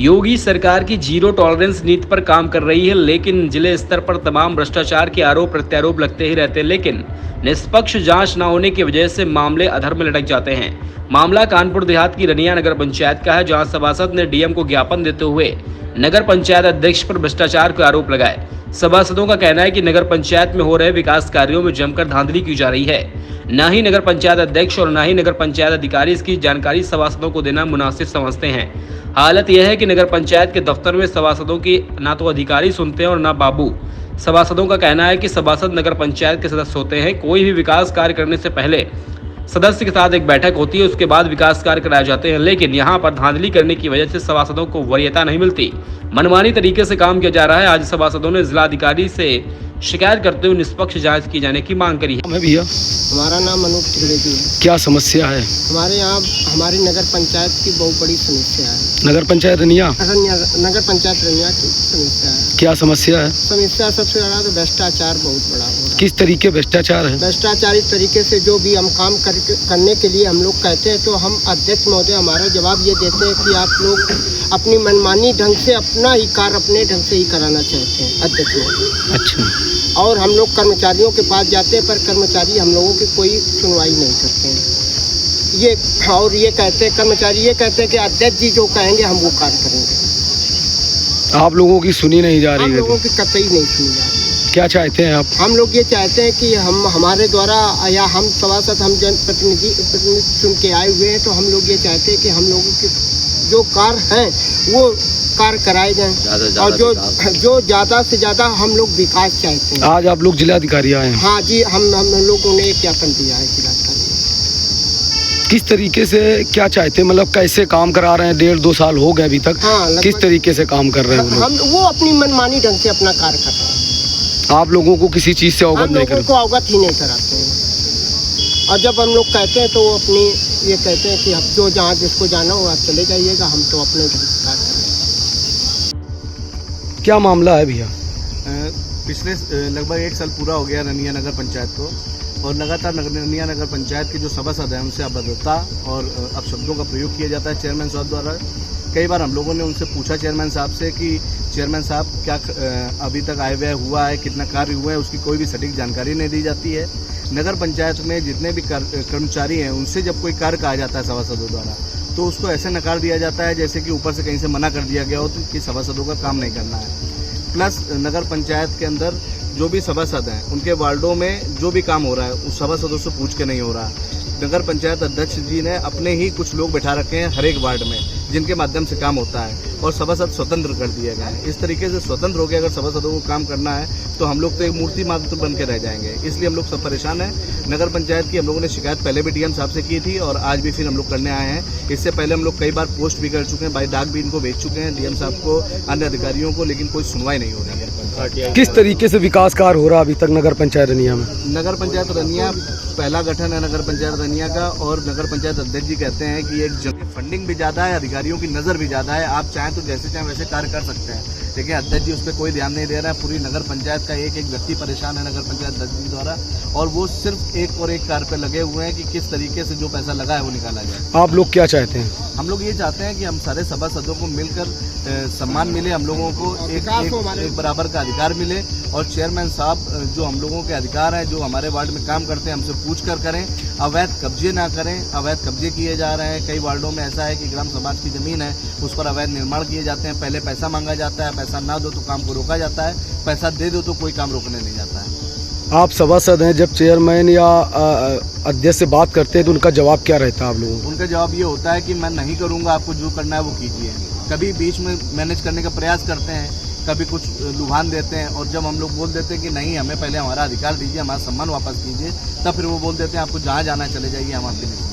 योगी सरकार की zero tolerance नीति पर काम कर रही है, लेकिन जिले स्तर पर तमाम भ्रष्टाचार के आरोप प्रत्यारोप लगते ही रहते हैं। लेकिन निष्पक्ष जांच न होने की वजह से मामले अधर में लटक जाते हैं। मामला कानपुर देहात की रनिया नगर पंचायत का है, जहां सभासद ने डीएम को ज्ञापन देते हुए नगर पंचायत अध्यक्ष पर भ्रष्टाचार के आरोप लगाए। सभासदों का कहना है कि नगर पंचायत में हो रहे विकास कार्यों में जमकर धांधली की जा रही है। न ही नगर पंचायत अध्यक्ष और न ही नगर पंचायत अधिकारी इसकी जानकारी सभासदों को देना मुनासिब समझते हैं। हालत यह है कि नगर पंचायत के दफ्तर में सभासदों की ना तो अधिकारी सुनते हैं और ना बाबू। सभासदों का कहना है कि सभासद नगर पंचायत के सदस्य होते हैं। कोई भी विकास कार्य करने से पहले सदस्य के साथ एक बैठक होती है, उसके बाद विकास कार्य कराए जाते हैं। लेकिन यहाँ पर धांधली करने की वजह से सभासदों को वरीयता नहीं मिलती, मनमानी तरीके से काम किया जा रहा है। आज सभासदों ने जिलाधिकारी से शिकायत करते हुए निष्पक्ष जांच की जाने की मांग करी है। भैया, हमारा नाम अनूप त्रिवेदी है। क्या समस्या है? हमारे यहाँ हमारी नगर पंचायत की बहुत बड़ी समस्या है। नगर पंचायत रनिया नगर पंचायत रनिया की समस्या है। क्या समस्या है? समस्या सबसे बड़ा तो भ्रष्टाचार बहुत बड़ा हो रहा है। किस तरीके भ्रष्टाचार है? भ्रष्टाचार इस तरीके से जो भी हम काम करने के लिए हम लोग कहते हैं, तो हम अध्यक्ष महोदय हमारा जवाब ये देते हैं कि आप लोग अपनी मनमानी ढंग से अपना ही कार्य अपने ढंग से ही कराना चाहते हैं अध्यक्ष महोदय। अच्छा। और हम लोग कर्मचारियों के पास जाते हैं, पर कर्मचारी हम लोगों की कोई सुनवाई नहीं करते हैं। ये कहते हैं, कर्मचारी ये कहते हैं कि अध्यक्ष जी जो कहेंगे हम वो कार्य करेंगे। आप लोगों की सुनी नहीं जा रही है? हम लोगों की कतई नहीं सुनी जा रही। क्या चाहते हैं आप? हम लोग ये चाहते हैं कि हम हमारे द्वारा या हम सभासद हम जनप्रतिनिधि चुन के आए हुए हैं, तो हम लोग ये चाहते हैं कि हम लोगों के जो कार्य हैं वो कार्य कराए जाएं, और जो ज़्यादा से ज़्यादा हम लोग विकास चाहते हैं। आज आप लोग जिलाधिकारी आए हैं? हाँ जी, हम लोगों ने एक ज्ञापन दिया है जिलाधिकारी। किस तरीके से क्या चाहते हैं, मतलब कैसे काम करा रहे हैं? 1.5-2 साल हो गए अभी तक। हाँ, किस तरीके से काम कर रहे हैं हम वो अपनी मनमानी ढंग से अपना कार्य कर रहे हैं। आप लोगों को किसी चीज़ से अवगत नहीं करते? अवगत ही नहीं कराते हैं। और जब हम लोग कहते हैं तो अपनी ये कहते हैं कि हम जो जहाँ जिसको जाना हो आप चले जाइएगा, हम तो अपने ढंग से कार्य कर रहे हैं। क्या मामला है भैया? पिछले लगभग 1 साल पूरा हो गया रनिया नगर पंचायत को, और लगातार रनिया नगर पंचायत के जो सभासद हैं उनसे अभद्रता और अपशब्दों का प्रयोग किया जाता है चेयरमैन साहब द्वारा। कई बार हम लोगों ने उनसे पूछा चेयरमैन साहब से कि चेयरमैन साहब क्या अभी तक आय व्यय हुआ है, कितना कार्य हुआ है, उसकी कोई भी सटीक जानकारी नहीं दी जाती है। नगर पंचायत में जितने भी कर्मचारी हैं उनसे जब कोई कार्य कहा जाता है सभासदों द्वारा, तो उसको ऐसे नकार दिया जाता है जैसे कि ऊपर से कहीं से मना कर दिया गया हो कि सभासदों का काम नहीं करना है। प्लस नगर पंचायत के अंदर जो भी सभासद हैं उनके वार्डों में जो भी काम हो रहा है उस सभासदों से पूछ के नहीं हो रहा है। नगर पंचायत अध्यक्ष जी ने अपने ही कुछ लोग बैठा रखे हैं हर एक वार्ड में, जिनके माध्यम से काम होता है, और सभासद स्वतंत्र कर दिए गए हैं। इस तरीके से स्वतंत्र हो गए अगर सभासदों को काम करना है तो हम लोग तो एक मूर्ति मात्र बन के रह जाएंगे। इसलिए हम लोग सब परेशान हैं। नगर पंचायत की हम लोगों ने शिकायत पहले भी डीएम साहब से की थी और आज भी फिर हम लोग करने आए हैं। इससे पहले हम लोग कई बार पोस्ट भी कर चुके हैं, बाई डाक भी इनको भेज चुके हैं डीएम साहब को, अन्य अधिकारियों को, लेकिन कोई सुनवाई नहीं हो रही है। किस तरीके से विकास कार्य हो रहा है अभी तक नगर पंचायत रनिया में? नगर पंचायत रनिया पहला गठन है नगर पंचायत रनिया का, और नगर पंचायत अध्यक्ष जी कहते हैं कि एक फंडिंग भी ज़्यादा है, अधिकारियों की नज़र भी ज़्यादा है। आप चाहें तो जैसे चाहें वैसे कार्य कर सकते हैं, लेकिन अध्यक्ष जी उस पर कोई ध्यान नहीं दे रहा है। पूरी नगर पंचायत का एक व्यक्ति परेशान है नगर पंचायत अध्यक्ष जी द्वारा, और वो सिर्फ एक और एक कार्य पर लगे हुए हैं कि किस तरीके से जो पैसा लगा है वो निकाला जाए। आप लोग क्या चाहते हैं? हम लोग ये चाहते हैं कि हम सारे सभासदों को मिलकर सम्मान मिले, हम लोगों को एक बराबर का अधिकार मिले, और चेयरमैन साहब जो हम लोगों के अधिकार हैं, जो हमारे वार्ड में काम करते हैं, हमसे पूछ कर करें, अवैध कब्जे ना करें। अवैध कब्जे किए जा रहे हैं, कई वार्डों में ऐसा है कि ग्राम समाज की ज़मीन है उस पर अवैध निर्माण किए जाते हैं। पहले पैसा मांगा जाता है, पैसा ना दो तो काम को रोका जाता है, पैसा दे दो तो कोई काम रोकने नहीं जाता है। आप सभासद हैं, जब चेयरमैन या अध्यक्ष से बात करते हैं तो उनका जवाब क्या रहता है आप लोगों को? उनका जवाब ये होता है कि मैं नहीं करूँगा, आपको जो करना है वो कीजिए। कभी बीच में मैनेज करने का प्रयास करते हैं, कभी कुछ लुभान देते हैं, और जब हम लोग बोल देते हैं कि नहीं हमें पहले हमारा अधिकार दीजिए, हमारा सम्मान वापस कीजिए, तब फिर वो बोल देते हैं आपको जहाँ जाना चले जाइए, हम आपके नहीं।